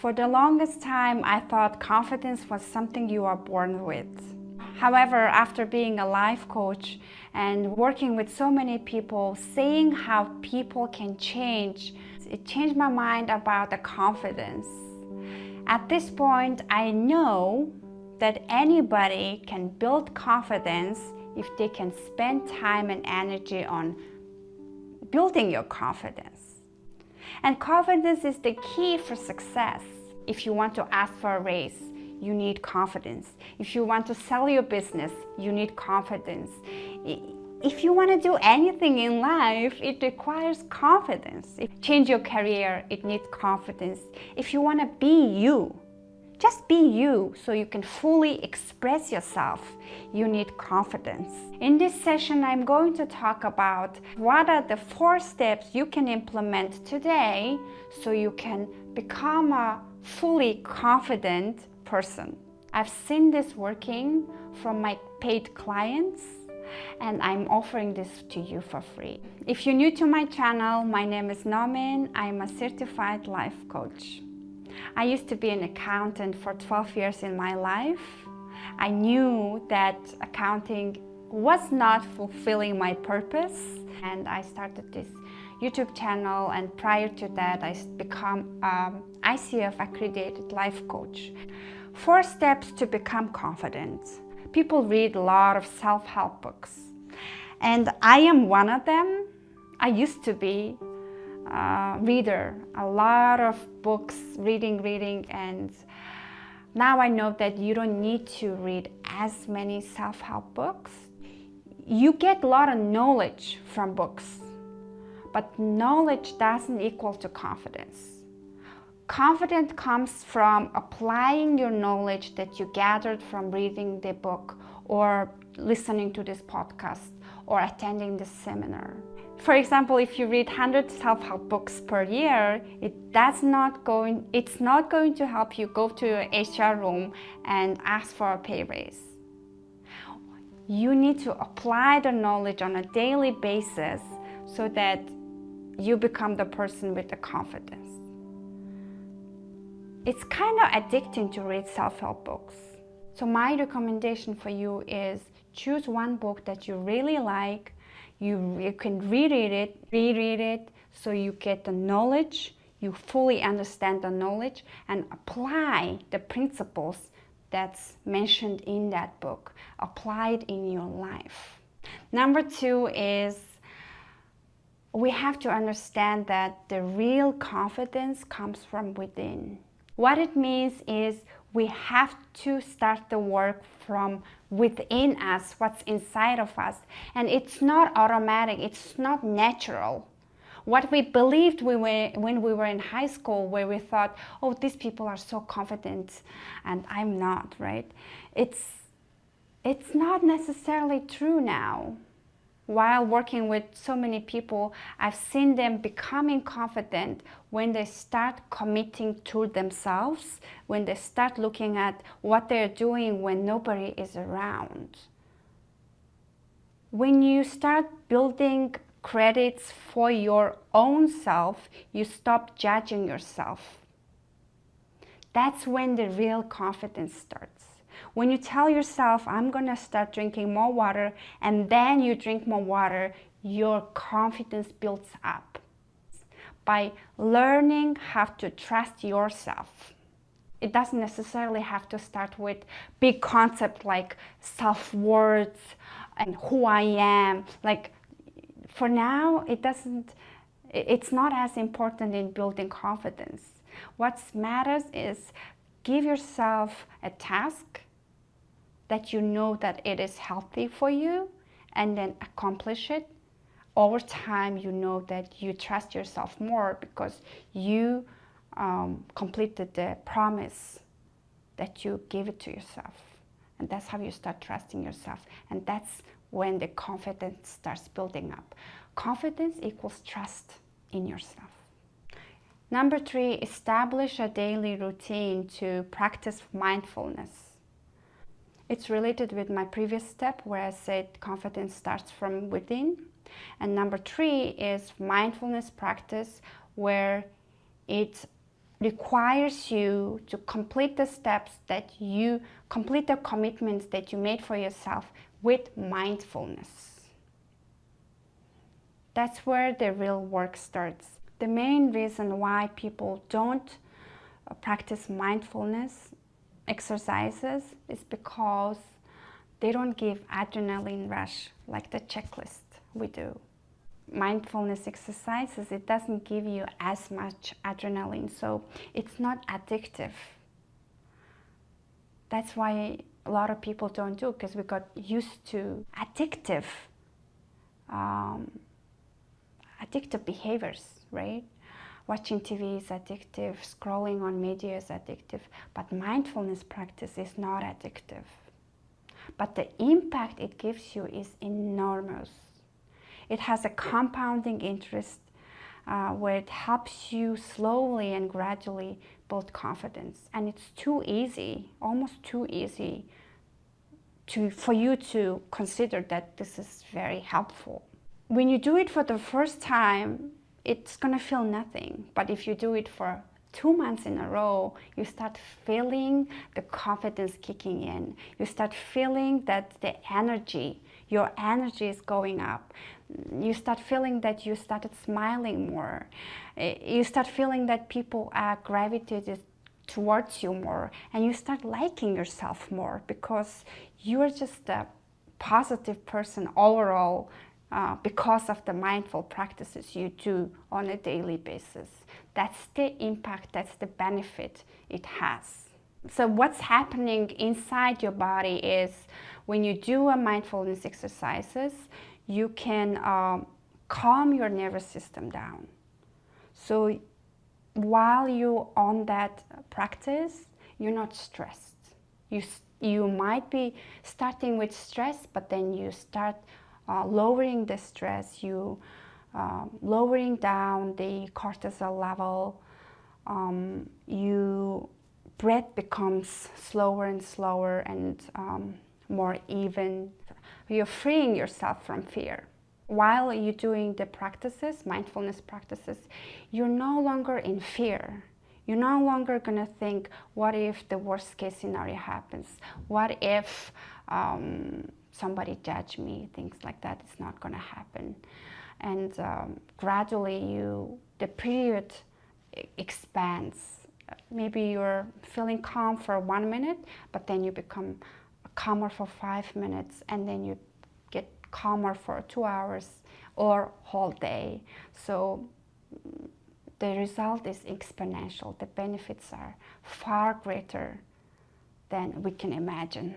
For the longest time, I thought confidence was something you are born with. However, after being a life coach and working with so many people, seeing how people can change, it changed my mind about the confidence. At this point, I know that anybody can build confidence if they can spend time and energy on building your confidence. And confidence is the key for success. If you want to ask for a raise, you need confidence. If you want to sell your business, you need confidence. If you want to do anything in life, it requires confidence. If you change your career, it needs confidence. If you want to be you, just be you so you can fully express yourself, you need confidence. In this session, I'm going to talk about what are the 4 steps you can implement today so you can become a fully confident person. I've seen this working from my paid clients, and I'm offering this to you for free. If you're new to my channel, my name is Nomin. I'm a certified life coach. I used to be an accountant for 12 years in my life. I knew that accounting was not fulfilling my purpose, and I started this YouTube channel, and prior to that I became ICF accredited life coach. 4 steps to become confident. People read a lot of self-help books, and I am one of them. I used to be a reader, a lot of books, reading, and now I know that you don't need to read as many self-help books. You get a lot of knowledge from books, but knowledge doesn't equal to confidence. Confidence comes from applying your knowledge that you gathered from reading the book or listening to this podcast or attending this seminar. For example, if you read 100 self-help books per year, it's not going to help you go to your HR room and ask for a pay raise. You need to apply the knowledge on a daily basis so that you become the person with the confidence. It's kind of addicting to read self-help books. So my recommendation for you is choose one book that you really like. You can reread it so you get the knowledge, you fully understand the knowledge and apply the principles that's mentioned in that book. Apply it in your life. Number 2 is we have to understand that the real confidence comes from within. What it means is we have to start the work from within us, what's inside of us. And it's not automatic, it's not natural. What we believed when we were in high school, where we thought, oh, these people are so confident and I'm not, right? It's not necessarily true now. While working with so many people, I've seen them becoming confident when they start committing to themselves, when they start looking at what they're doing when nobody is around. When you start building credits for your own self, you stop judging yourself. That's when the real confidence starts. When you tell yourself, I'm going to start drinking more water, and then you drink more water, your confidence builds up. By learning how to trust yourself. It doesn't necessarily have to start with big concepts like self-worth and who I am. Like, for now, it's not as important in building confidence. What matters is give yourself a task that you know that it is healthy for you, and then accomplish it. Over time, you know that you trust yourself more because you completed the promise that you gave it to yourself. And that's how you start trusting yourself. And that's when the confidence starts building up. Confidence equals trust in yourself. Number 3, establish a daily routine to practice mindfulness. It's related with my previous step where I said confidence starts from within. And number 3 is mindfulness practice, where it requires you to complete the steps that you complete, the commitments that you made for yourself with mindfulness. That's where the real work starts. The main reason why people don't practice mindfulness exercises is because they don't give adrenaline rush like the checklist we do. Mindfulness exercises, it doesn't give you as much adrenaline, so it's not addictive. That's why a lot of people don't do it, because we got used to addictive behaviors, right? Watching TV is addictive, scrolling on media is addictive, but mindfulness practice is not addictive. But the impact it gives you is enormous. It has a compounding interest where it helps you slowly and gradually build confidence. And it's too easy, almost too easy for you to consider that this is very helpful. When you do it for the first time, it's gonna feel nothing. But if you do it for 2 months in a row, you start feeling the confidence kicking in. You start feeling that your energy is going up. You start feeling that you started smiling more. You start feeling that people are gravitated towards you more, and you start liking yourself more because you're just a positive person overall because of the mindful practices you do on a daily basis. That's the impact, that's the benefit it has. So what's happening inside your body is when you do a mindfulness exercises, you can calm your nervous system down. So while you're on that practice, you're not stressed. You might be starting with stress, but then you start lowering the stress, lowering down the cortisol level. Your breath becomes slower and slower and more even. You're freeing yourself from fear. While you're doing the practices, mindfulness practices, you're no longer in fear. You're no longer gonna think, what if the worst case scenario happens? What if somebody judge me? Things like that is not gonna happen. And gradually the period expands. Maybe you're feeling calm for 1 minute, but then you become calmer for 5 minutes, and then you get calmer for 2 hours or whole day. So the result is exponential. The benefits are far greater than we can imagine.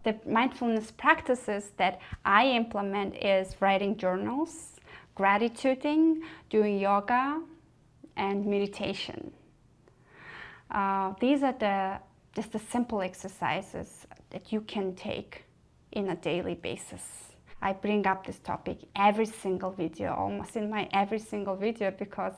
The mindfulness practices that I implement is writing journals, gratituding, doing yoga, and meditation. These are just the simple exercises that you can take in a daily basis. I bring up this topic every single video, almost in my every single video, because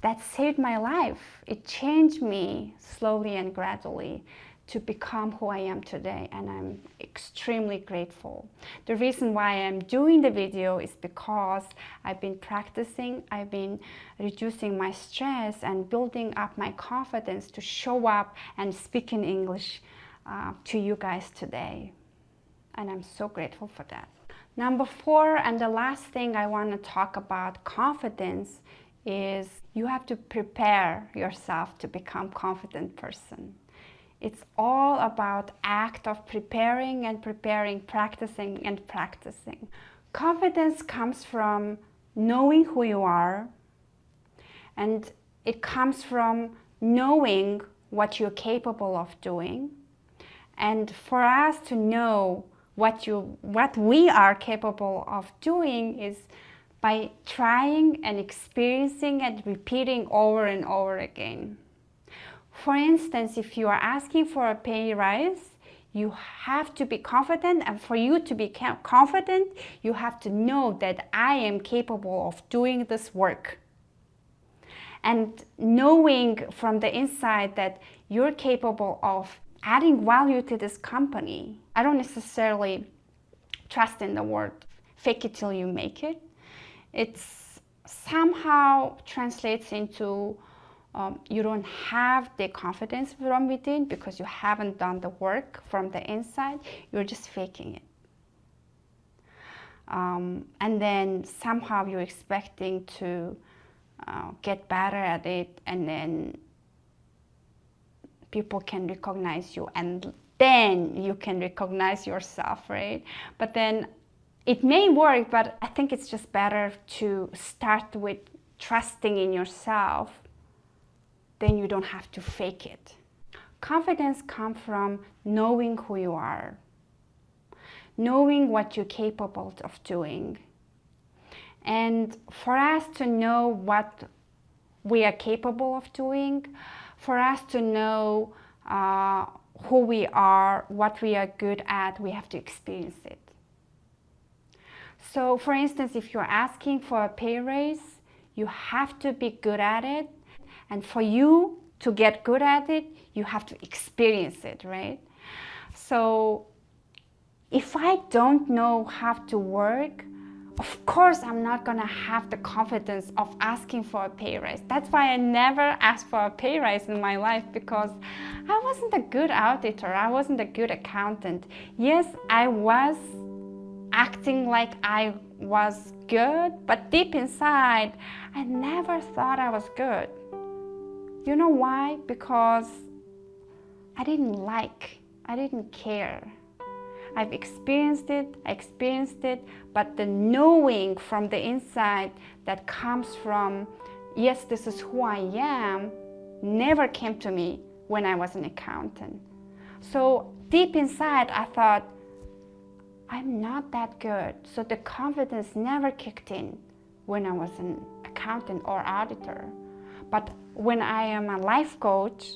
that saved my life. It changed me slowly and gradually to become who I am today, and I'm extremely grateful. The reason why I'm doing the video is because I've been practicing, I've been reducing my stress and building up my confidence to show up and speak in English to you guys today. And I'm so grateful for that. Number 4, and the last thing I want to talk about confidence, is you have to prepare yourself to become a confident person. It's all about act of preparing and preparing, practicing and practicing. Confidence comes from knowing who you are, and it comes from knowing what you're capable of doing. And for us to know what we are capable of doing is by trying and experiencing and repeating over and over again. For instance, if you are asking for a pay rise, you have to be confident, and for you to be confident, you have to know that I am capable of doing this work. And knowing from the inside that you're capable of adding value to this company. I don't necessarily trust in the word fake it till you make it. It's somehow translates into you don't have the confidence from within because you haven't done the work from the inside. You're just faking it. And then somehow you're expecting to get better at it, and then people can recognize you, and then you can recognize yourself, right? But then it may work, but I think it's just better to start with trusting in yourself. Then you don't have to fake it. Confidence comes from knowing who you are, knowing what you're capable of doing. And for us to know what we are capable of doing, for us to know who we are, what we are good at, we have to experience it. So for instance, if you're asking for a pay raise, you have to be good at it. And for you to get good at it, you have to experience it, right? So if I don't know how to work, of course I'm not gonna have the confidence of asking for a pay raise. That's why I never asked for a pay raise in my life, because I wasn't a good auditor, I wasn't a good accountant. Yes, I was acting like I was good, but deep inside, I never thought I was good. You know why? Because I didn't care. I've experienced it, but the knowing from the inside that comes from, yes, this is who I am, never came to me when I was an accountant. So deep inside, I thought, I'm not that good. So the confidence never kicked in when I was an accountant or auditor. But when I am a life coach,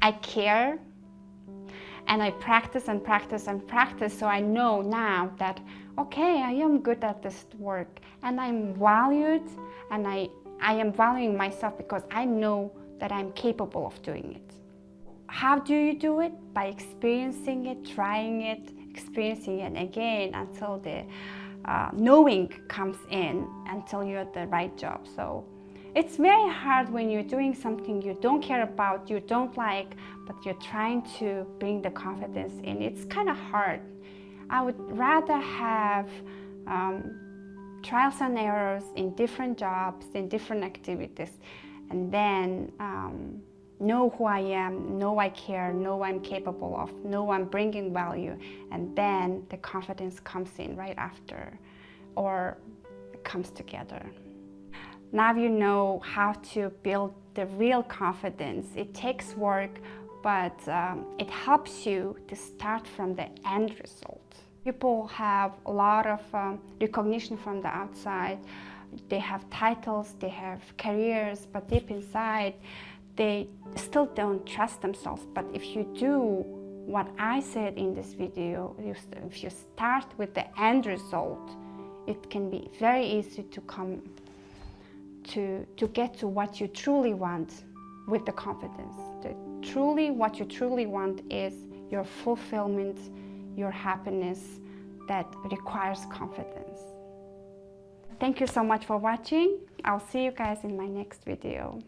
I care, and I practice and practice and practice, so I know now that, okay, I am good at this work, and I'm valued, and I am valuing myself because I know that I'm capable of doing it. How do you do it? By experiencing it, trying it, experiencing it again until the knowing comes in, until you're at the right job. So it's very hard when you're doing something you don't care about, you don't like, but you're trying to bring the confidence in. It's kind of hard. I would rather have trials and errors in different jobs, in different activities, and then know who I am, know I care, know I'm capable of, know I'm bringing value, and then the confidence comes in right after, or it comes together. Now you know how to build the real confidence. It takes work, but it helps you to start from the end result. People have a lot of recognition from the outside. They have titles, they have careers, but deep inside, they still don't trust themselves. But if you do what I said in this video, if you start with the end result, it can be very easy to come to get to what you truly want with the confidence. What you truly want is your fulfillment, your happiness that requires confidence. Thank you so much for watching. I'll see you guys in my next video.